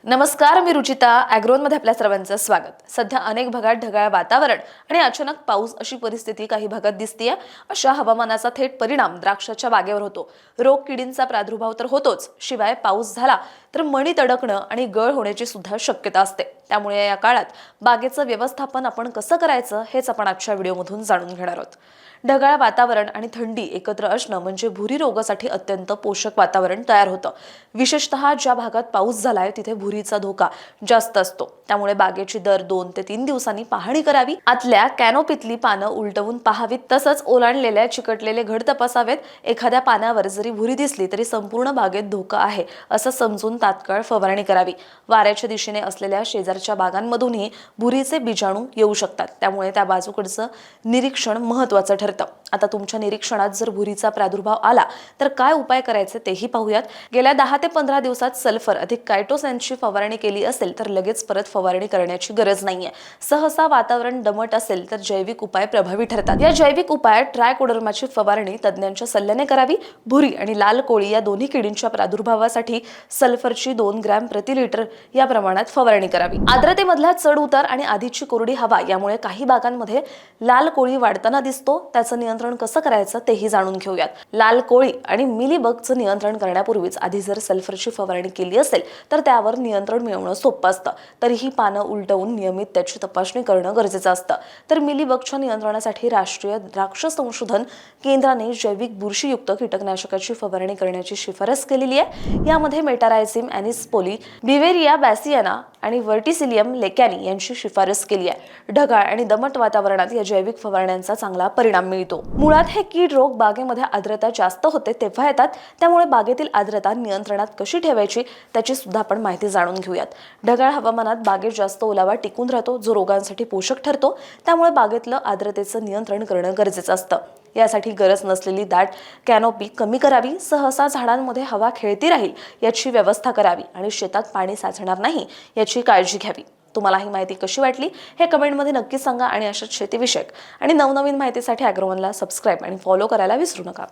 नमस्कार, मी रुचिता. ॲग्रोनमध्ये आपल्या सर्वांचं स्वागत. सध्या अनेक भागात ढगाळ वातावरण आणि अचानक पाऊस अशी परिस्थिती काही भागात दिसतेय. अशा हवामानाचा थेट परिणाम द्राक्षाच्या बागेवर होतो. रोग किडींचा प्रादुर्भाव तर होतोच, शिवाय पाऊस झाला तर मणी तडकणं आणि गळ होण्याची सुद्धा शक्यता असते. त्यामुळे या काळात बागेचं व्यवस्थापन आपण कसं करायचं हेच आपण आजच्या व्हिडिओमधून जाणून घेणार आहोत. ढगाळ वातावरण आणि थंडी एकत्र असणं म्हणजे भुरी रोगासाठी अत्यंत पोषक वातावरण तयार होतं. विशेषतः ज्या भागात पाऊस झालाय तिथे भुरीचा धोका जास्त असतो. त्यामुळे बागेची दर 2 ते 3 दिवसांनी पाहणी करावी. आतल्या कॅनोपीतली पानं उलटवून पाहावीत. तसंच ओलांडलेल्या चिकटलेले घड तपासावेत. एखाद्या पानावर जरी भुरी दिसली तरी संपूर्ण बागेत धोका आहे असं समजून तात्काळ फवारणी करावी. वाऱ्याच्या दिशेने असलेल्या शेजारच्या बागांमधूनही भुरीचे बीजाणू येऊ शकतात. त्यामुळे त्या बाजूकडचं निरीक्षण महत्त्वाचं ठरतं. आता तुमच्या निरीक्षणात जर भुरीचा प्रादुर्भाव आला तर काय उपाय करायचे तेही पाहूयात. गेल्या 10 ते 15 दिवसात सल्फर अधिक कायटोसॅनची फवारणी केली असेल तर लगेच परत फवारणी करण्याची गरज नाहीये. सहसा वातावरण दमट असेल तर जैविक उपाय प्रभावी ठरतात. या जैविक उपायात ट्रायकोडर्माची फवारणी तज्ज्ञांच्या सल्ल्याने करावी. भुरी आणि लाल कोळी या दोन्ही किडींच्या प्रादुर्भावासाठी सल्फरची 2 ग्रॅम प्रति लिटर या प्रमाणात फवारणी करावी. आर्द्रतेमधला चढ उतार आणि आधीची कोरडी हवा यामुळे काही भागांमध्ये लाल कोळी वाढताना दिसतो. त्याचं नियंत्रण कसं करायचं तेही जाणून घेऊयात. लाल कोळी आणि मिलीबगचं नियंत्रण करण्यापूर्वीच आधी जर सल्फरची फवारणी केली असेल तर त्यावर नियंत्रण मिळवणं सोपं असतं. तरीही पानं उलटवून नियमित त्याची तपासणी करणं गरजेचं असतं. तर मिलीबगच्या नियंत्रणासाठी राष्ट्रीय द्राक्ष संशोधन केंद्राने जैविक बुरशीयुक्त कीटकनाशकाची फवारणी करण्याची शिफारस केलेली आहे. यामध्ये मेटारायझिम एनिसपोली, बिवेरिया बॅसियाना आणि व्हर्टिसिलियम लेकॅनी यांची शिफारस केली आहे. ढगाळ आणि दमट वातावरणात या जैविक फवारण्यांचा चांगला परिणाम मिळतो. मुळात हे कीड रोग बागेमध्ये आर्द्रता जास्त होते तेव्हा येतात. त्यामुळे बागेतील आर्द्रता नियंत्रणात कशी ठेवायची त्याची सुद्धा आपण माहिती जाणून घेऊयात. ढगाळ हवामानात बागेत जास्त ओलावा टिकून राहतो, जो रोगांसाठी पोषक ठरतो. त्यामुळे बागेतलं आर्द्रतेचं नियंत्रण करणं गरजेचं असतं. यासाठी गरज नसलेली दाट कॅनोपी कमी करावी. सहसा झाडांमध्ये हवा खेळती राहील याची व्यवस्था करावी आणि शेतात पाणी साचणार नाही याची काळजी घ्यावी. तुम्हाला ही माहिती कशी वाटली हे कमेंटमध्ये नक्की सांगा आणि अशाच शेतीविषयक आणि नवनवीन माहितीसाठी ॲग्रोवनला सबस्क्राईब आणि फॉलो करायला विसरू नका.